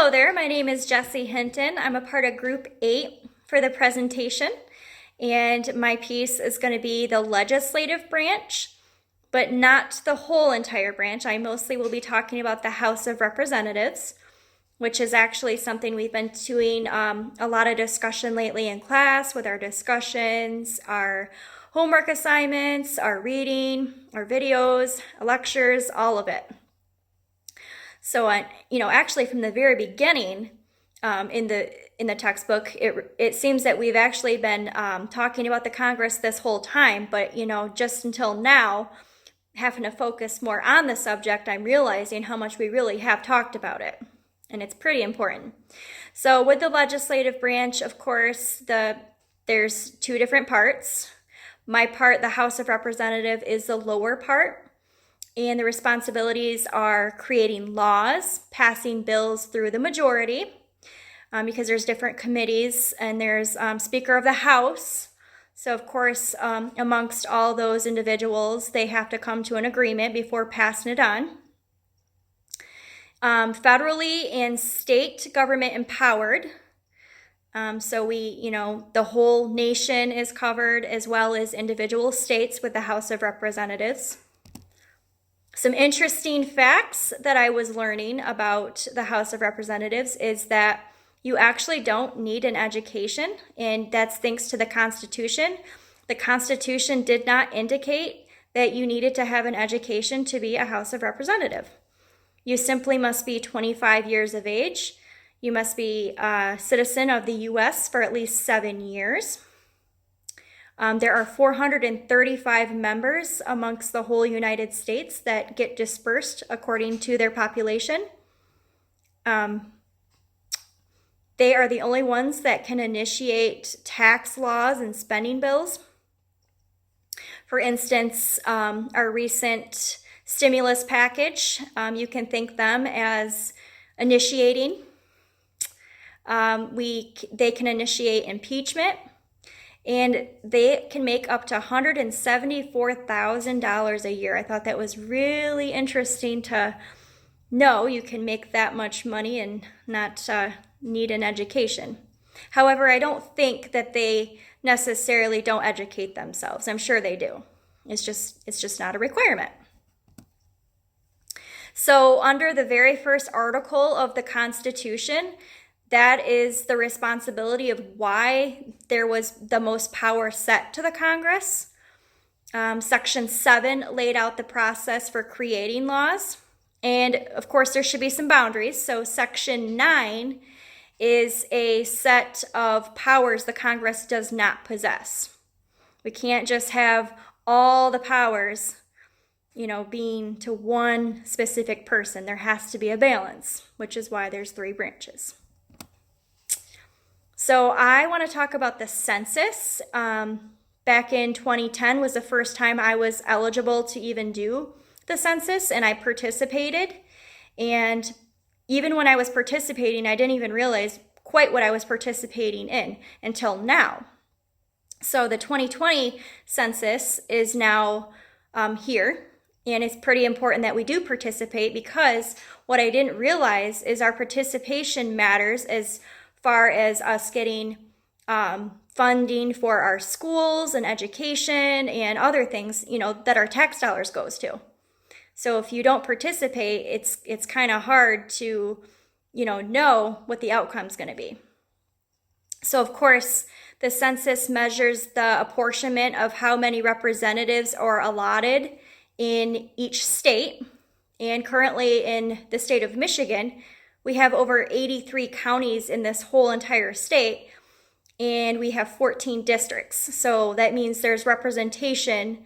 Hello there, my name is Jessie Hinton. I'm a part of Group 8 for the presentation, and my piece is going to be the legislative branch, but not the whole entire branch. I mostly will be talking about the House of Representatives, which is actually something we've been doing a lot of discussion lately in class with our discussions, our homework assignments, our reading, our videos, lectures, all of it. So, actually from the very beginning in the textbook, it seems that we've actually been talking about the Congress this whole time, but, just until now, having to focus more on the subject, I'm realizing how much we really have talked about it, and it's pretty important. So with the legislative branch, of course, there's two different parts. My part, the House of Representatives, is the lower part. And the responsibilities are creating laws, passing bills through the majority, because there's different committees, and there's Speaker of the House. So of course, amongst all those individuals, they have to come to an agreement before passing it on. Federally and state government empowered. So the whole nation is covered, as well as individual states with the House of Representatives. Some interesting facts that I was learning about the House of Representatives is that you actually don't need an education, and that's thanks to the Constitution. The Constitution did not indicate that you needed to have an education to be a House of Representative. You simply must be 25 years of age. You must be a citizen of the U.S. for at least 7 years. There are 435 members amongst the whole United States that get dispersed according to their population. They are the only ones that can initiate tax laws and spending bills. For instance, our recent stimulus package, you can think them as initiating. They can initiate impeachment. And they can make up to $174,000 a year. I thought that was really interesting to know you can make that much money and not need an education. However, I don't think that they necessarily don't educate themselves. I'm sure they do. It's just not a requirement. So under the very first article of the Constitution, that is the responsibility of why there was the most power set to the Congress. Section 7 laid out the process for creating laws. And of course, there should be some boundaries. So Section 9 is a set of powers the Congress does not possess. We can't just have all the powers, being to one specific person. There has to be a balance, which is why there's 3 branches. So I want to talk about the census. Back in 2010 was the first time I was eligible to even do the census, and I participated. And even when I was participating, I didn't even realize quite what I was participating in until now. So the 2020 census is now here, and it's pretty important that we do participate, because what I didn't realize is our participation matters as far as us getting funding for our schools and education and other things, that our tax dollars goes to. So if you don't participate, it's kind of hard to, know what the outcome's going to be. So of course, the census measures the apportionment of how many representatives are allotted in each state. And currently in the state of Michigan, we have over 83 counties in this whole entire state, and we have 14 districts. So that means there's representation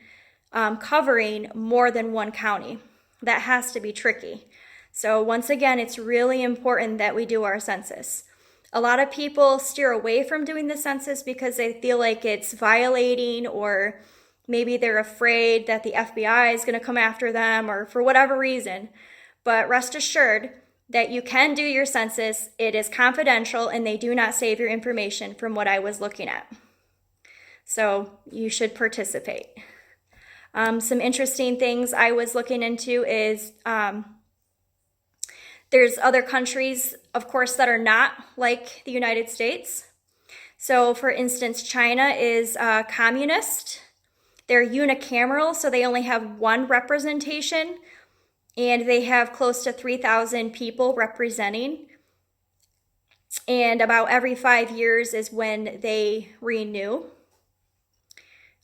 covering more than one county. That has to be tricky. So once again, it's really important that we do our census. A lot of people steer away from doing the census because they feel like it's violating, or maybe they're afraid that the FBI is going to come after them, or for whatever reason. But rest assured that you can do your census. It is confidential, and they do not save your information from what I was looking at. So you should participate. Some interesting things I was looking into is There's other countries, of course, that are not like the United States. So, for instance, China is communist. They're unicameral, so they only have one representation, and they have close to 3,000 people representing. And about every 5 years is when they renew.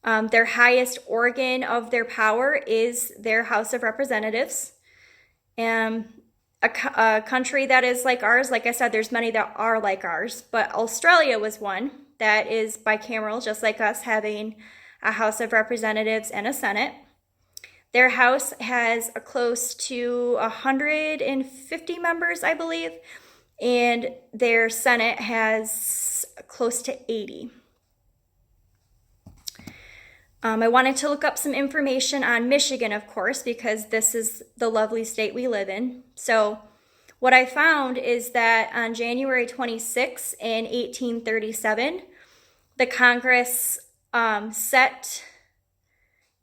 Their highest organ of their power is their House of Representatives. A country that is like ours, like I said, there's many that are like ours, but Australia was one that is bicameral, just like us, having a House of Representatives and a Senate. Their House has close to 150 members, I believe, and their Senate has close to 80. I wanted to look up some information on Michigan, of course, because this is the lovely state we live in. So what I found is that on January 26 in 1837, the Congress set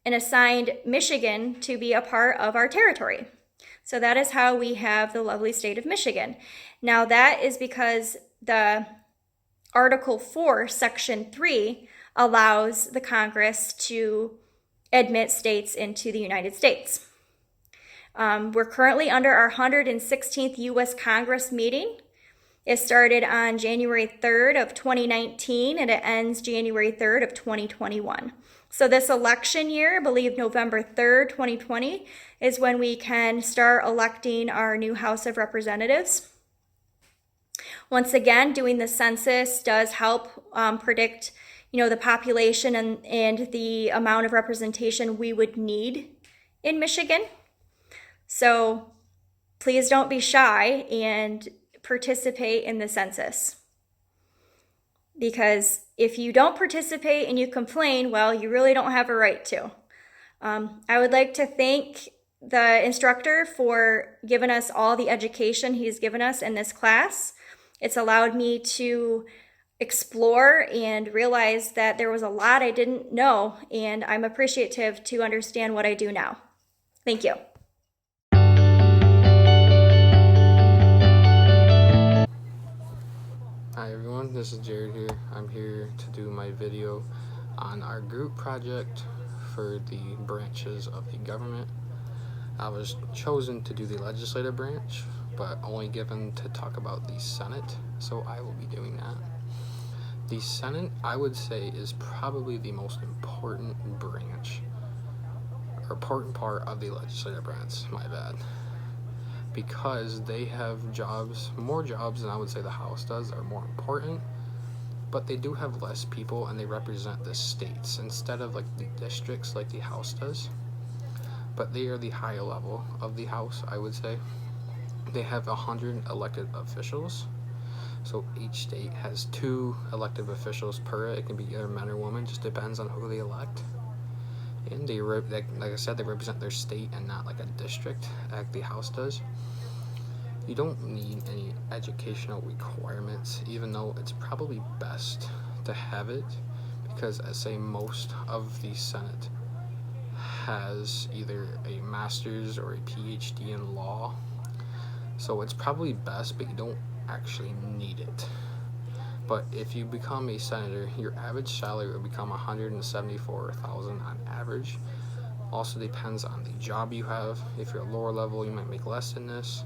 and assigned Michigan to be a part of our territory. So that is how we have the lovely state of Michigan. Now that is because the Article 4, Section 3 allows the Congress to admit states into the United States. We're currently under our 116th U.S. Congress meeting. It started on January 3rd of 2019 and it ends January 3rd of 2021. So this election year, I believe November 3rd, 2020, is when we can start electing our new House of Representatives. Once again, doing the census does help predict the population and the amount of representation we would need in Michigan. So please don't be shy and participate in the census. Because if you don't participate and you complain, well, you really don't have a right to. I would like to thank the instructor for giving us all the education he's given us in this class. It's allowed me to explore and realize that there was a lot I didn't know, and I'm appreciative to understand what I do now. Thank you. Hi everyone, this is Jared here. I'm here to do my video on our group project for the branches of the government. I was chosen to do the legislative branch, but only given to talk about the Senate, so I will be doing that. The Senate, I would say, is probably the most important branch, or important part of the legislative branch, my bad. Because they have more jobs than I would say the House does, are more important, but they do have less people and they represent the states instead of like the districts like the House does. But they are the higher level of the House, I would say. They have 100 elected officials, so each state has 2 elected officials per. It can be either men or women, just depends on who they elect. And they, like I said, they represent their state and not like a district like the House does. You don't need any educational requirements, even though it's probably best to have it, because I say most of the Senate has either a master's or a PhD in law. So it's probably best, but you don't actually need it. But if you become a senator, your average salary will become $174,000 on average. Also depends on the job you have. If you're lower level, you might make less than this.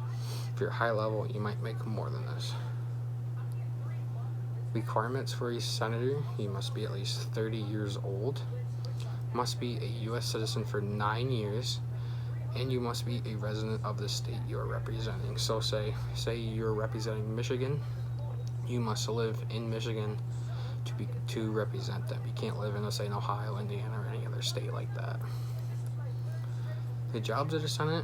If you're high level, you might make more than this. Requirements for a senator: you must be at least 30 years old, must be a U.S. citizen for 9 years, and you must be a resident of the state you are representing. So say you're representing Michigan, you must live in Michigan to represent them. You can't live in, let's say, in Ohio, Indiana, or any other state like that. The jobs of the Senate,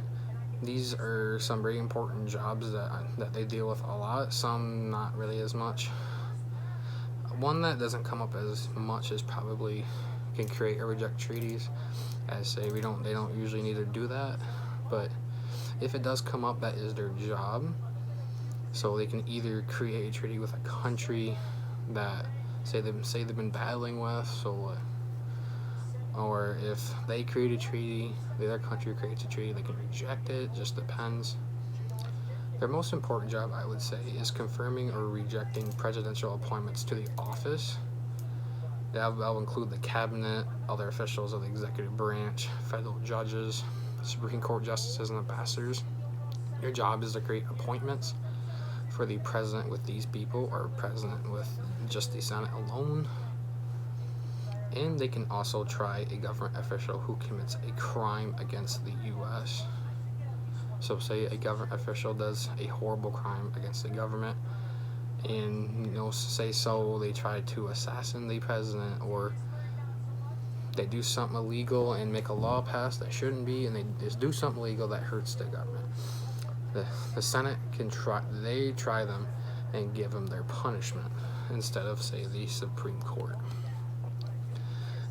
these are some very important jobs that they deal with a lot, some not really as much. One that doesn't come up as much is probably can create or reject treaties. As say they don't usually need to do that, but if it does come up, that is their job. So they can either create a treaty with a country that say they've been battling with, or if they create a treaty, the other country creates a treaty, they can reject it. Just depends. Their most important job, I would say, is confirming or rejecting presidential appointments to the office. That'll include the cabinet, other officials of the executive branch, federal judges, Supreme Court justices, and ambassadors. Your job is to create appointments for the president with these people, or president with just the Senate alone. And they can also try a government official who commits a crime against the U.S. So say a government official does a horrible crime against the government, and say they try to assassinate the president, or they do something illegal and make a law pass that shouldn't be, and they just do something illegal that hurts the government. The Senate can try them and give them their punishment instead of, say, the Supreme Court.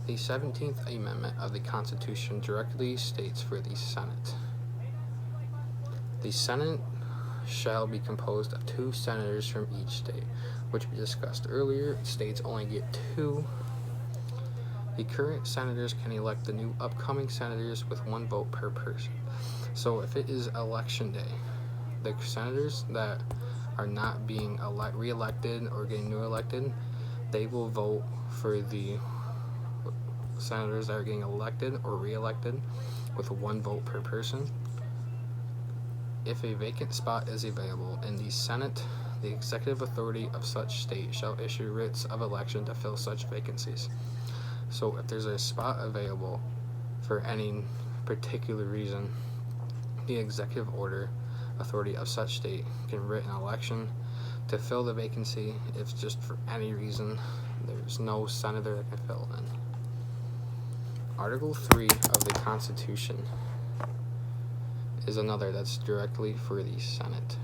The 17th Amendment of the Constitution directly states for the Senate: the Senate shall be composed of 2 senators from each state, which we discussed earlier. States only get 2. The current senators can elect the new upcoming senators with 1 vote per person. So if it is election day, the senators that are not being re-elected or getting new elected, they will vote for the senators that are getting elected or re-elected with 1 vote per person. If a vacant spot is available in the Senate, the executive authority of such state shall issue writs of election to fill such vacancies. So if there's a spot available for any particular reason, the executive authority of such state can writ an election to fill the vacancy. If just for any reason there's no senator that can fill it in. Article 3 of the Constitution is another that's directly for the Senate.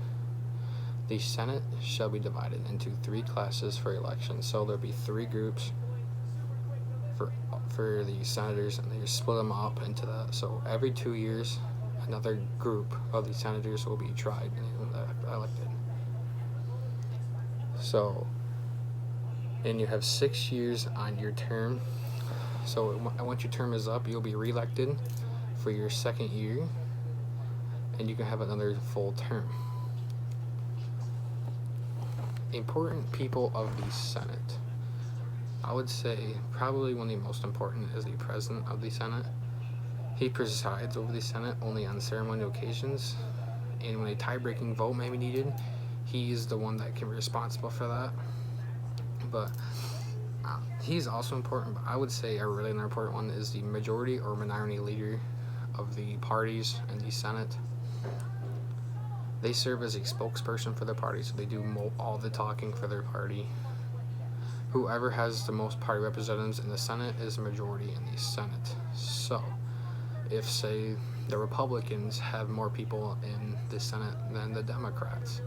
The Senate shall be divided into 3 classes for election. So there'll be 3 groups for the senators, and they split them up into that. So every 2 years, another group of the senators will be tried and elected. So, and you have 6 years on your term. So once your term is up, you'll be reelected for your 2nd year, and you can have another full term. Important people of the Senate. I would say probably one of the most important is the President of the Senate. He presides over the Senate only on ceremonial occasions, and when a tie-breaking vote may be needed, he is the one that can be responsible for that. But he's also important, but I would say a really important one is the majority or minority leader of the parties in the Senate. They serve as a spokesperson for their party, so they do all the talking for their party. Whoever has the most party representatives in the Senate is the majority in the Senate. So, if, say, the Republicans have more people in the Senate than the Democrats,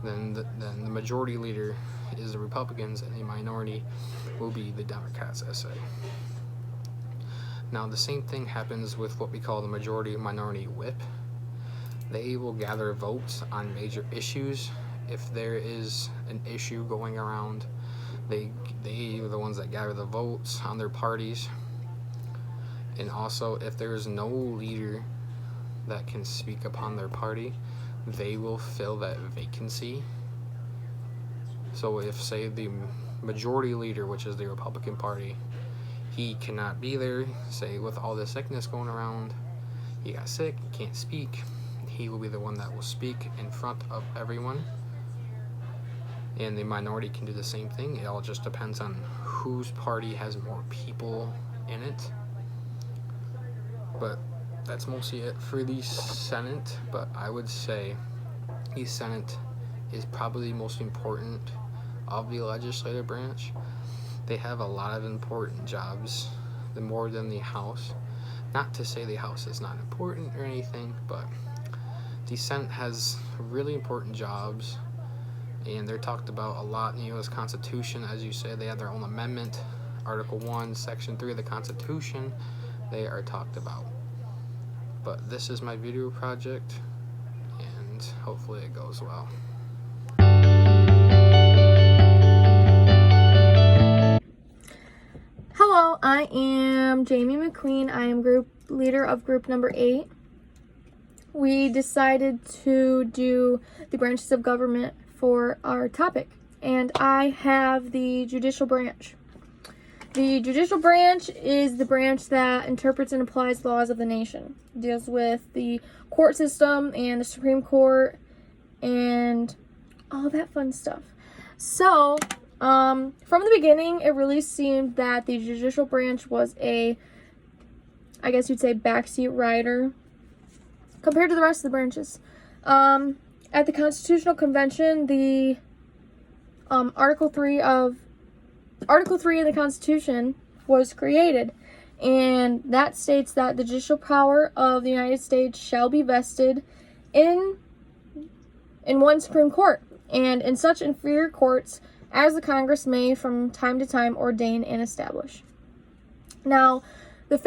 then the majority leader is the Republicans, and the minority will be the Democrats, I say. Now, the same thing happens with what we call the majority-minority whip. They will gather votes on major issues. If there is an issue going around, they are the ones that gather the votes on their parties. And also, if there is no leader that can speak upon their party, they will fill that vacancy. So if, say, the majority leader, which is the Republican Party, he cannot be there, say, with all the sickness going around, he got sick, he can't speak, he will be the one that will speak in front of everyone. And the minority can do the same thing. It all just depends on whose party has more people in it. But that's mostly it for the Senate. But I would say the Senate is probably the most important of the legislative branch. They have a lot of important jobs, more than the House. Not to say the House is not important or anything, but the Senate has really important jobs, and they're talked about a lot in the U.S. Constitution. As you say, they have their own amendment, Article 1, Section 3 of the Constitution. They are talked about. But this is my video project, and hopefully it goes well. Hello, I am Jaimee McQueen. I am group leader of group number 8. we decided to do the branches of government for our topic. And I have the judicial branch. The judicial branch is the branch that interprets and applies laws of the nation. It deals with the court system and the Supreme Court and all that fun stuff. So, from the beginning, it really seemed that the judicial branch was I guess you'd say, backseat rider compared to the rest of the branches. At the Constitutional Convention, the Article 3 of the Constitution was created, and that states that the judicial power of the United States shall be vested in one Supreme Court, and in such inferior courts as the Congress may from time to time ordain and establish. Now, the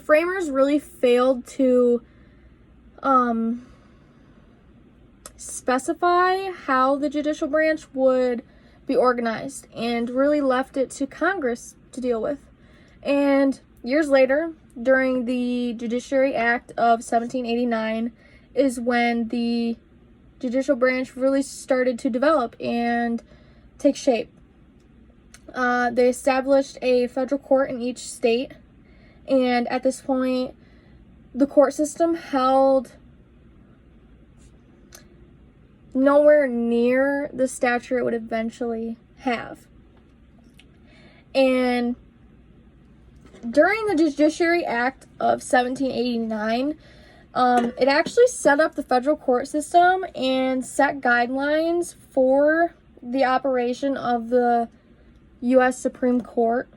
framers really failed to specify how the judicial branch would be organized and really left it to Congress to deal with. And years later, during the Judiciary Act of 1789, is when the judicial branch really started to develop and take shape. They established a federal court in each state, and at this point, the court system held nowhere near the stature it would eventually have. And during the Judiciary Act of 1789, it actually set up the federal court system and set guidelines for the operation of the U.S. Supreme Court.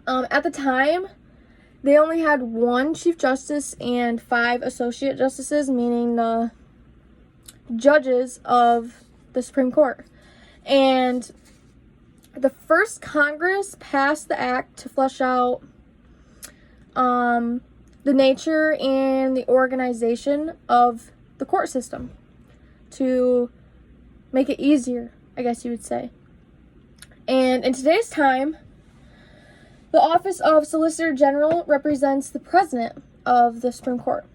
At the time, they only had one Chief Justice and 5 Associate Justices, meaning the judges of the Supreme Court. And the first Congress passed the act to flesh out the nature and the organization of the court system to make it easier, I guess you would say. And in today's time, the Office of Solicitor General represents the President of the Supreme Court.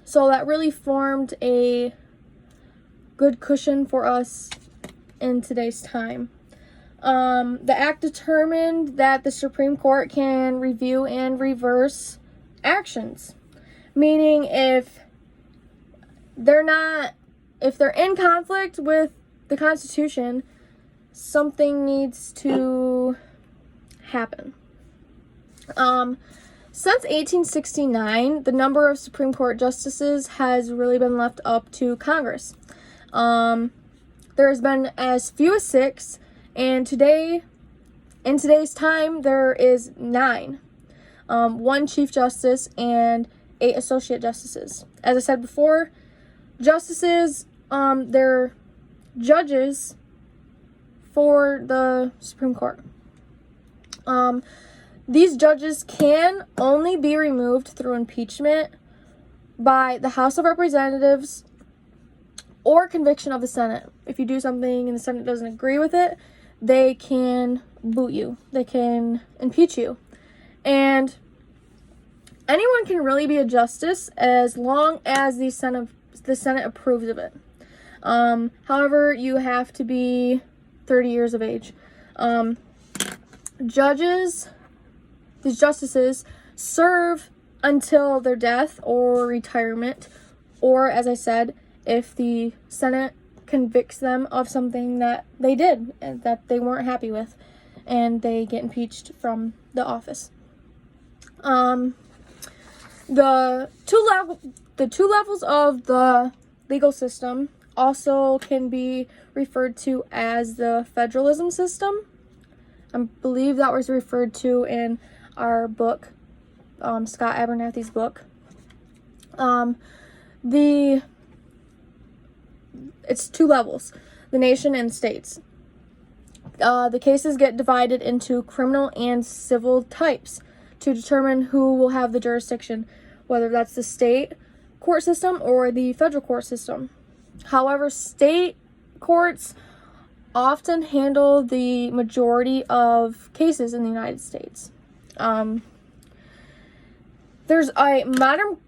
So that really formed a good cushion for us in today's time. The act determined that the Supreme Court can review and reverse actions, meaning if they're in conflict with the Constitution, something needs to happen. Since 1869, the number of Supreme Court justices has really been left up to Congress. There has been as few as 6, and in today's time, there is 9. 1 Chief Justice and 8 Associate Justices. As I said before, justices, they're judges for the Supreme Court. These judges can only be removed through impeachment by the House of Representatives or conviction of the Senate. If you do something and the Senate doesn't agree with it, they can boot you. They can impeach you. And anyone can really be a justice as long as the Senate approves of it. However, you have to be 30 years of age. These justices serve until their death or retirement, or, as I said, if the Senate convicts them of something that they did and that they weren't happy with, and they get impeached from the office. The two levels of the legal system also can be referred to as the federalism system. I believe that was referred to in our book, Scott Abernathy's book. It's 2 levels, the nation and states. The cases get divided into criminal and civil types to determine who will have the jurisdiction, whether that's the state court system or the federal court system. However, state courts often handle the majority of cases in the United States. there's a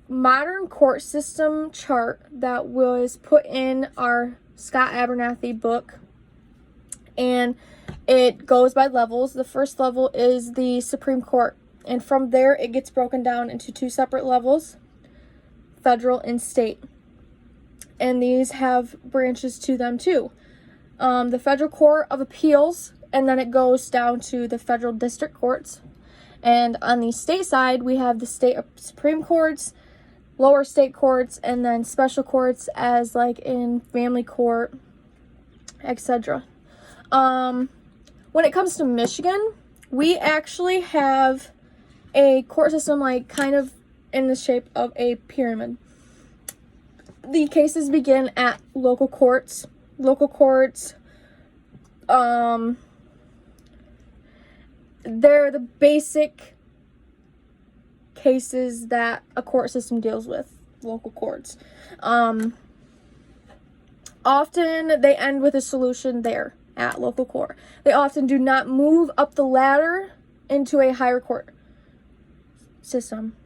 modern court system chart that was put in our Scott Abernathy book, and it goes by levels. The first level is the Supreme Court, and from there it gets broken down into 2 separate levels, federal and state. And these have branches to them too. The Federal Court of Appeals, and then it goes down to the federal district courts. And on the state side, we have the state Supreme Courts, lower state courts, and then special courts as like in family court, etc. When it comes to Michigan, we actually have a court system like kind of in the shape of a pyramid. The cases begin at local courts. Local courts, they're the basic cases that a court system deals with, local courts. Often they end with a solution there at local court. They often do not move up the ladder into a higher court system.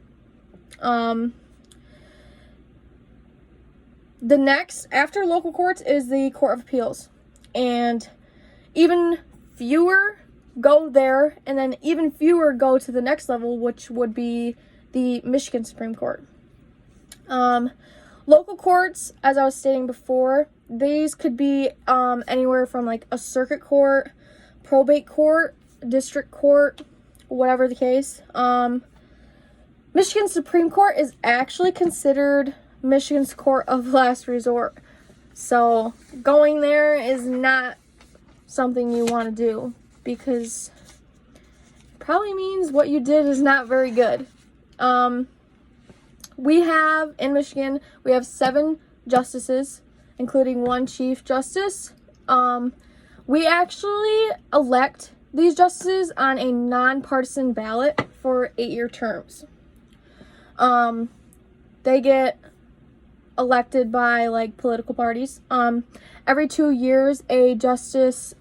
The next, after local courts, is the Court of Appeals. And even fewer go there, and then even fewer go to the next level, which would be the Michigan Supreme Court. Local courts, as I was stating before, these could be anywhere from like a circuit court, probate court, district court, whatever the case. Michigan Supreme Court is actually considered Michigan's court of last resort. So going there is not something you want to do, because it probably means what you did is not very good. We have, in Michigan, we have 7 justices, including 1 chief justice. We actually elect these justices on a nonpartisan ballot for 8-year terms. They get elected by like political parties. Every 2 years, a justice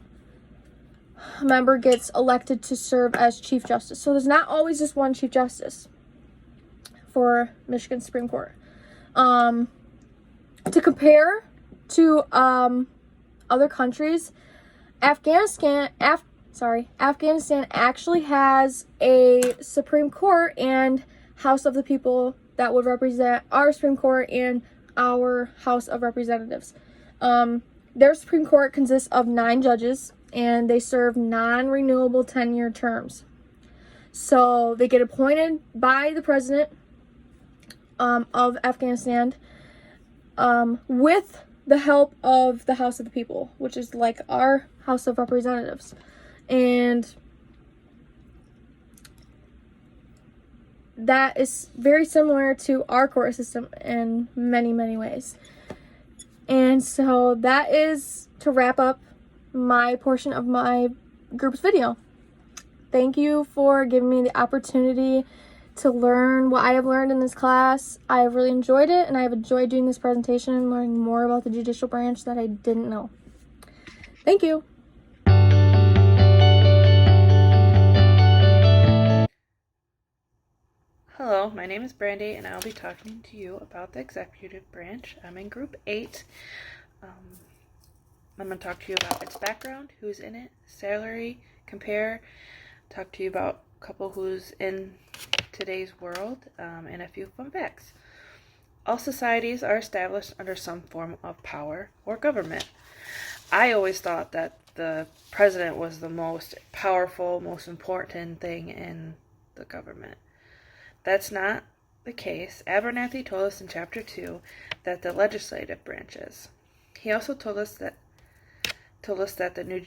member gets elected to serve as chief justice. So there's not always just one chief justice for Michigan Supreme Court. To compare to other countries, Afghanistan actually has a Supreme Court and House of the People that would represent our Supreme Court and our House of Representatives. Their Supreme Court consists of 9 judges, and they serve non-renewable 10-year terms. So they get appointed by the president of Afghanistan with the help of the House of the People, which is like our House of Representatives. And that is very similar to our court system in many, many ways. And so that is to wrap up my portion of my group's video. Thank you for giving me the opportunity to learn what I have learned in this class. I have really enjoyed it, and I have enjoyed doing this presentation and learning more about the judicial branch that I didn't know. Thank you. Hello, my name is Brandi, and I'll be talking to you about the executive branch. I'm in Group 8. I'm going to talk to you about its background, who's in it, salary, compare, talk to you about a couple who's in today's world, and a few fun facts. All societies are established under some form of power or government. I always thought that the president was the most powerful, most important thing in the government. That's not the case. Abernathy told us in Chapter 2 that the legislative branches. He also told us that the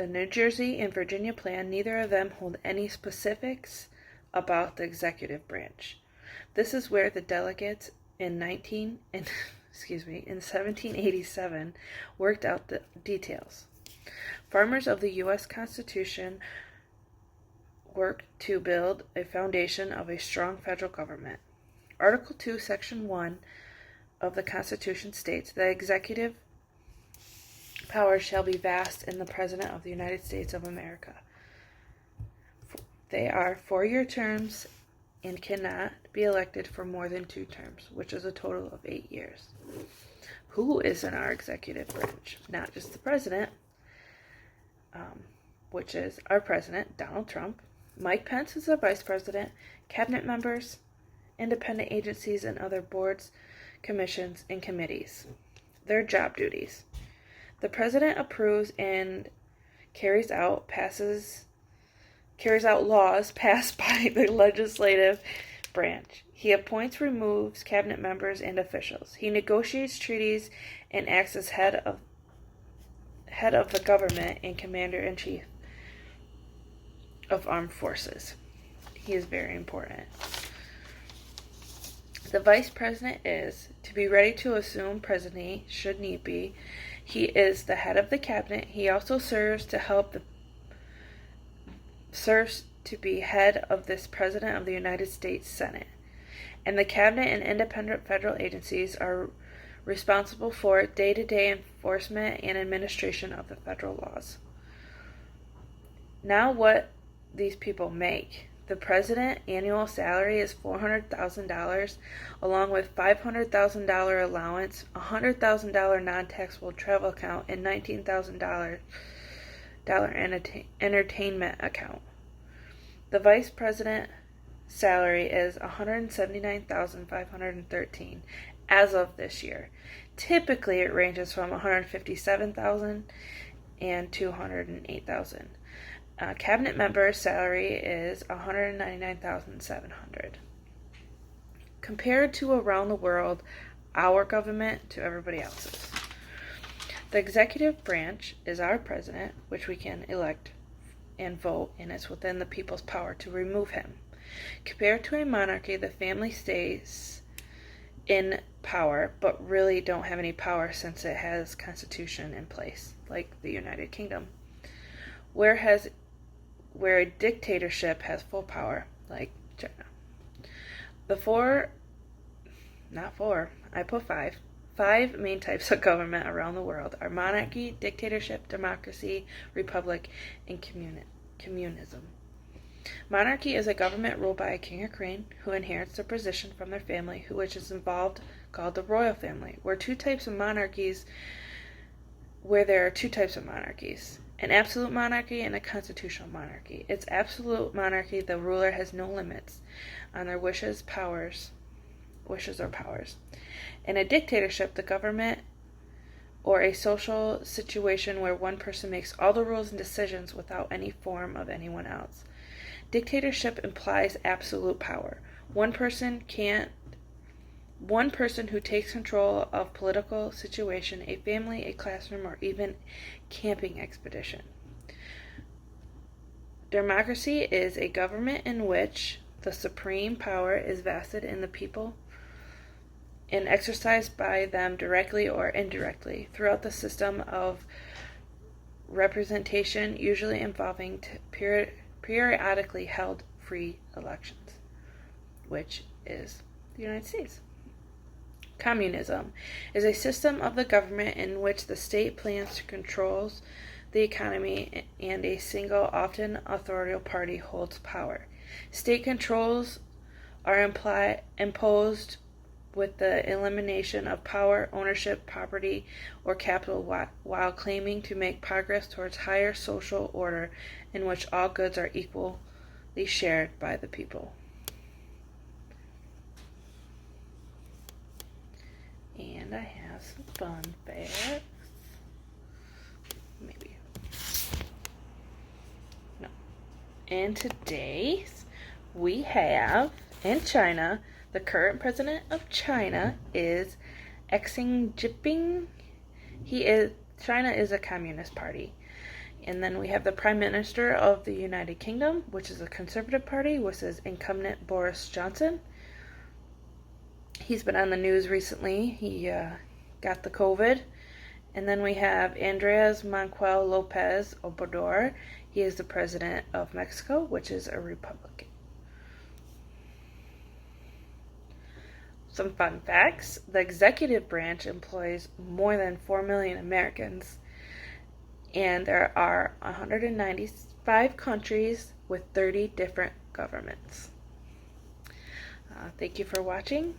New Jersey and Virginia plan, neither of them hold any specifics about the executive branch. This is where the delegates in 1787 worked out the details. Farmers of the U.S. Constitution worked to build a foundation of a strong federal government. Article 2, Section 1 of the Constitution states that executive power shall be vast in the President of the United States of America. They are 4-year terms and cannot be elected for more than 2 terms, which is a total of 8 years. Who is in our executive branch? Not just the president, which is our president, Donald Trump. Mike Pence is our vice president, cabinet members, independent agencies, and other boards, commissions, and committees. Their job duties. The president approves and carries out laws passed by the legislative branch. He appoints, removes cabinet members and officials. He negotiates treaties and acts as head of the government and commander-in-chief of armed forces. He is very important. The vice president is to be ready to assume presidency should need be. He is the head of the cabinet. He also serves to be head of this president of the United States Senate. And the cabinet and independent federal agencies are responsible for day-to-day enforcement and administration of the federal laws. Now what these people make. The president's annual salary is $400,000, along with $500,000 allowance, $100,000 non-taxable travel account, and $19,000 entertainment account. The vice president's salary is $179,513 as of this year. Typically, it ranges from $157,000 and $208,000. Cabinet member's salary is $199,700. Compared to around the world, our government to everybody else's. The executive branch is our president, which we can elect and vote, and it's within the people's power to remove him. Compared to a monarchy, the family stays in power, but really don't have any power since it has constitution in place, like the United Kingdom. Where a dictatorship has full power, like China. Five main types of government around the world are monarchy, dictatorship, democracy, republic, and communism. Monarchy is a government ruled by a king or queen who inherits their position from their family, which is involved, called the royal family, where there are two types of monarchies, an absolute monarchy and a constitutional monarchy. Its absolute monarchy, the ruler has no limits on their wishes or powers. In a dictatorship, the government or a social situation where one person makes all the rules and decisions without any form of anyone else. Dictatorship implies absolute power. One person who takes control of political situation, a family, a classroom, or even camping expedition. Democracy is a government in which the supreme power is vested in the people and exercised by them directly or indirectly throughout the system of representation, usually involving periodically held free elections, which is the United States. Communism is a system of the government in which the state plans to control the economy and a single, often authorial party holds power. State controls are imposed with the elimination of power, ownership, property, or capital while claiming to make progress towards higher social order in which all goods are equally shared by the people. And I have some fun facts. Maybe. No. And today we have, in China, the current president of China is Xi Jinping. China is a communist party. And then we have the Prime Minister of the United Kingdom, which is a conservative party, which is incumbent Boris Johnson. He's been on the news recently. He got the COVID. And then we have Andres Manuel Lopez Obrador. He is the president of Mexico, which is a Republican. Some fun facts. The executive branch employs more than 4 million Americans, and there are 195 countries with 30 different governments. Thank you for watching.